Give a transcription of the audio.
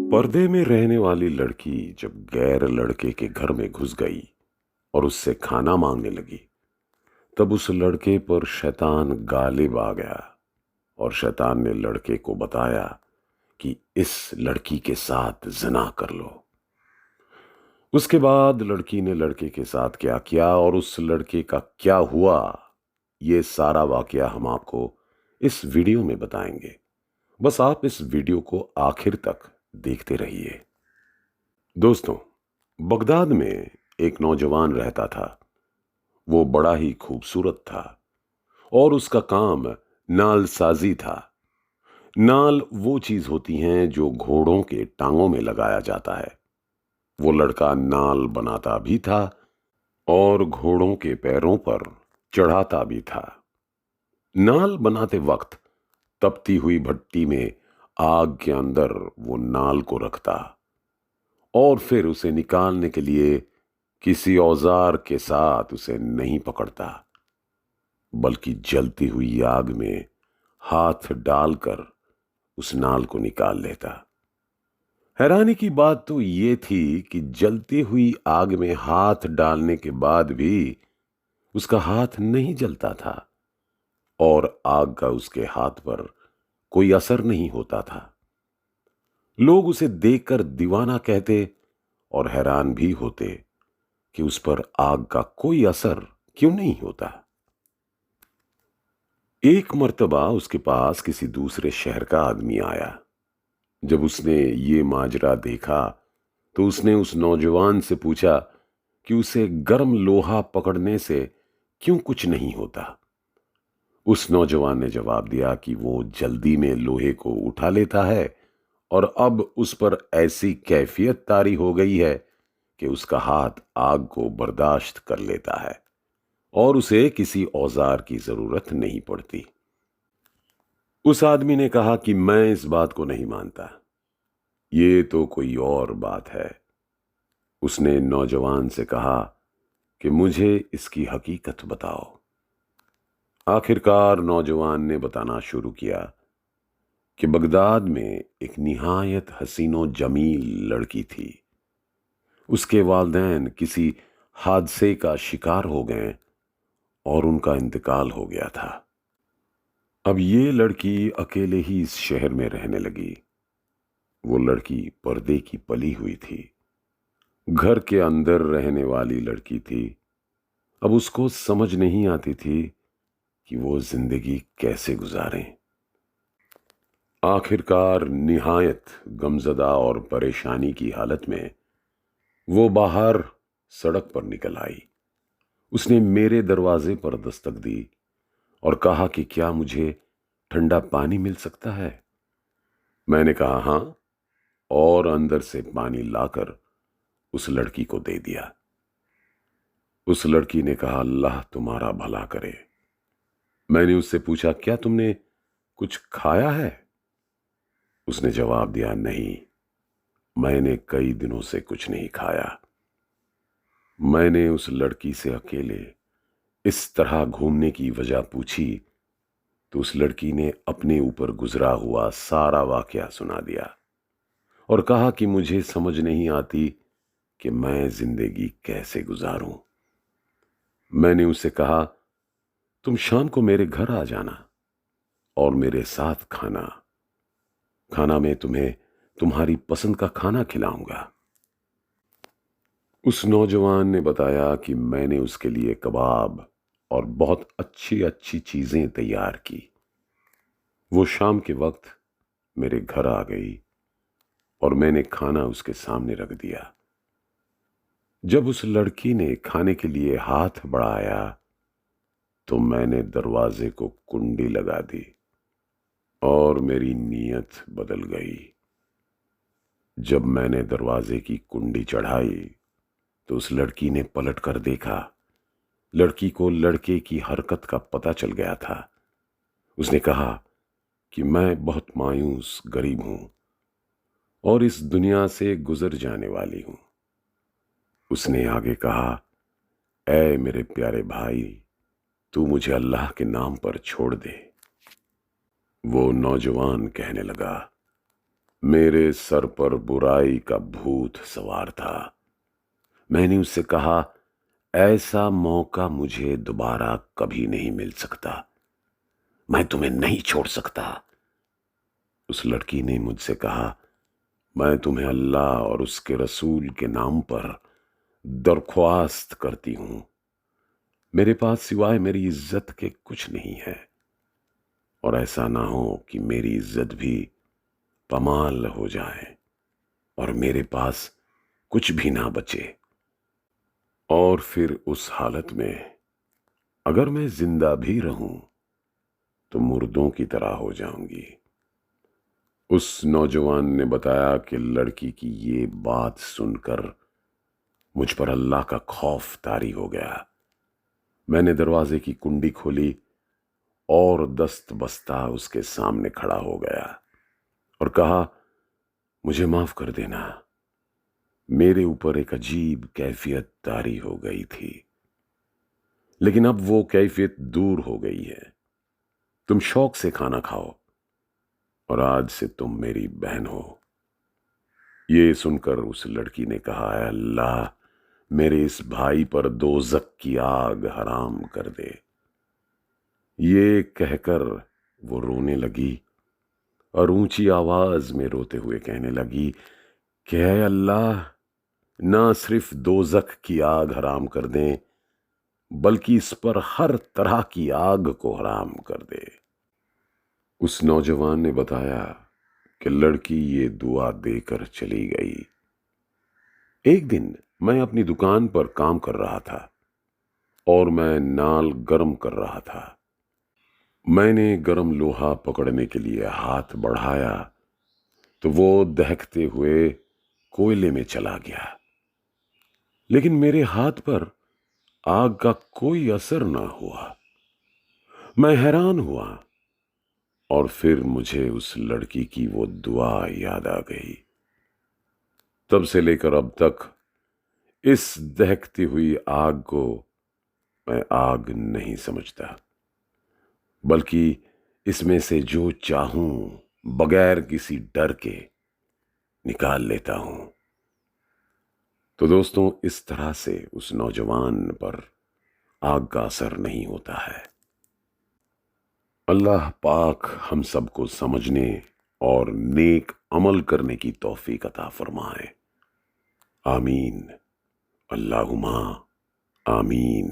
पर्दे में रहने वाली लड़की जब गैर लड़के के घर में घुस गई और उससे खाना मांगने लगी, तब उस लड़के पर शैतान गालिब आ गया और शैतान ने लड़के को बताया कि इस लड़की के साथ ज़िना कर लो। उसके बाद लड़की ने लड़के के साथ क्या किया और उस लड़के का क्या हुआ, ये सारा वाकया हम आपको इस वीडियो में बताएंगे। बस आप इस वीडियो को आखिर तक देखते रहिए। दोस्तों, बगदाद में एक नौजवान रहता था। वो बड़ा ही खूबसूरत था और उसका काम नाल साजी था। नाल वो चीज होती हैं जो घोड़ों के टांगों में लगाया जाता है। वो लड़का नाल बनाता भी था और घोड़ों के पैरों पर चढ़ाता भी था। नाल बनाते वक्त तपती हुई भट्टी में आग के अंदर वो नाल को रखता और फिर उसे निकालने के लिए किसी औजार के साथ उसे नहीं पकड़ता, बल्कि जलती हुई आग में हाथ डालकर उस नाल को निकाल लेता। हैरानी की बात तो ये थी कि जलती हुई आग में हाथ डालने के बाद भी उसका हाथ नहीं जलता था और आग का उसके हाथ पर कोई असर नहीं होता था। लोग उसे देखकर दीवाना कहते और हैरान भी होते कि उस पर आग का कोई असर क्यों नहीं होता। एक मर्तबा उसके पास किसी दूसरे शहर का आदमी आया। जब उसने ये माजरा देखा तो उसने उस नौजवान से पूछा कि उसे गर्म लोहा पकड़ने से क्यों कुछ नहीं होता। उस नौजवान ने जवाब दिया कि वो जल्दी में लोहे को उठा लेता है और अब उस पर ऐसी कैफियत तारी हो गई है कि उसका हाथ आग को बर्दाश्त कर लेता है और उसे किसी औजार की जरूरत नहीं पड़ती। उस आदमी ने कहा कि मैं इस बात को नहीं मानता, ये तो कोई और बात है। उसने नौजवान से कहा कि मुझे इसकी हकीकत बताओ। आखिरकार नौजवान ने बताना शुरू किया कि बगदाद में एक निहायत हसीनो जमील लड़की थी। उसके वालिदैन किसी हादसे का शिकार हो गए और उनका इंतकाल हो गया था। अब ये लड़की अकेले ही इस शहर में रहने लगी। वो लड़की पर्दे की पली हुई थी, घर के अंदर रहने वाली लड़की थी। अब उसको समझ नहीं आती थी कि वो जिंदगी कैसे गुजारें। आखिरकार निहायत गमजदा और परेशानी की हालत में वो बाहर सड़क पर निकल आई। उसने मेरे दरवाजे पर दस्तक दी और कहा कि क्या मुझे ठंडा पानी मिल सकता है। मैंने कहा हाँ, और अंदर से पानी लाकर उस लड़की को दे दिया। उस लड़की ने कहा, अल्लाह तुम्हारा भला करे। मैंने उससे पूछा, क्या तुमने कुछ खाया है? उसने जवाब दिया, नहीं, मैंने कई दिनों से कुछ नहीं खाया। मैंने उस लड़की से अकेले इस तरह घूमने की वजह पूछी तो उस लड़की ने अपने ऊपर गुजरा हुआ सारा वाकया सुना दिया और कहा कि मुझे समझ नहीं आती कि मैं जिंदगी कैसे गुजारूं। मैंने उसे कहा, तुम शाम को मेरे घर आ जाना और मेरे साथ खाना खाना मैं तुम्हें तुम्हारी पसंद का खाना खिलाऊंगा। उस नौजवान ने बताया कि मैंने उसके लिए कबाब और बहुत अच्छी अच्छी चीजें तैयार की। वो शाम के वक्त मेरे घर आ गई और मैंने खाना उसके सामने रख दिया। जब उस लड़की ने खाने के लिए हाथ बढ़ाया तो मैंने दरवाजे को कुंडी लगा दी और मेरी नीयत बदल गई। जब मैंने दरवाजे की कुंडी चढ़ाई तो उस लड़की ने पलट कर देखा। लड़की को लड़के की हरकत का पता चल गया था। उसने कहा कि मैं बहुत मायूस गरीब हूं और इस दुनिया से गुजर जाने वाली हूं। उसने आगे कहा, ऐ मेरे प्यारे भाई, तू मुझे अल्लाह के नाम पर छोड़ दे। वो नौजवान कहने लगा, میرے سر پر برائی کا بھوت سوار تھا۔ میں نے اس سے کہا، ایسا موقع مجھے دوبارہ کبھی نہیں مل سکتا، میں تمہیں نہیں چھوڑ سکتا۔ اس لڑکی نے مجھ سے کہا، میں تمہیں اللہ اور اس کے رسول کے نام پر درخواست کرتی ہوں، میرے پاس سوائے میری عزت کے کچھ نہیں ہے، اور ایسا نہ ہو کہ میری عزت بھی پامال ہو جائے اور میرے پاس کچھ بھی نہ بچے، اور پھر اس حالت میں اگر میں زندہ بھی رہوں تو مردوں کی طرح ہو جاؤں گی۔ اس نوجوان نے بتایا کہ لڑکی کی یہ بات سن کر مجھ پر اللہ کا خوف طاری ہو گیا۔ میں نے دروازے کی کنڈی کھولی اور دست بستہ اس کے سامنے کھڑا ہو گیا اور کہا، مجھے معاف کر دینا، میرے اوپر ایک عجیب کیفیت طاری ہو گئی تھی، لیکن اب وہ کیفیت دور ہو گئی ہے، تم شوق سے کھانا کھاؤ، اور آج سے تم میری بہن ہو۔ یہ سن کر اس لڑکی نے کہا، اے اللہ، میرے اس بھائی پر دوزخ کی آگ حرام کر دے۔ یہ کہہ کر وہ رونے لگی اور اونچی آواز میں روتے ہوئے کہنے لگی کہ اے اللہ، نہ صرف دوزخ کی آگ حرام کر دیں بلکہ اس پر ہر طرح کی آگ کو حرام کر دے۔ اس نوجوان نے بتایا کہ لڑکی یہ دعا دے کر چلی گئی۔ ایک دن میں اپنی دکان پر کام کر رہا تھا اور میں نال گرم کر رہا تھا۔ میں نے گرم لوہا پکڑنے کے لیے ہاتھ بڑھایا تو وہ دہکتے ہوئے کوئلے میں چلا گیا، لیکن میرے ہاتھ پر آگ کا کوئی اثر نہ ہوا۔ میں حیران ہوا اور پھر مجھے اس لڑکی کی وہ دعا یاد آ گئی۔ تب سے لے کر اب تک اس دہکتی ہوئی آگ کو میں آگ نہیں سمجھتا، بلکہ اس میں سے جو چاہوں بغیر کسی ڈر کے نکال لیتا ہوں۔ تو دوستوں، اس طرح سے اس نوجوان پر آگ کا اثر نہیں ہوتا ہے۔ اللہ پاک ہم سب کو سمجھنے اور نیک عمل کرنے کی توفیق عطا فرمائے۔ آمین، اللہم آمین۔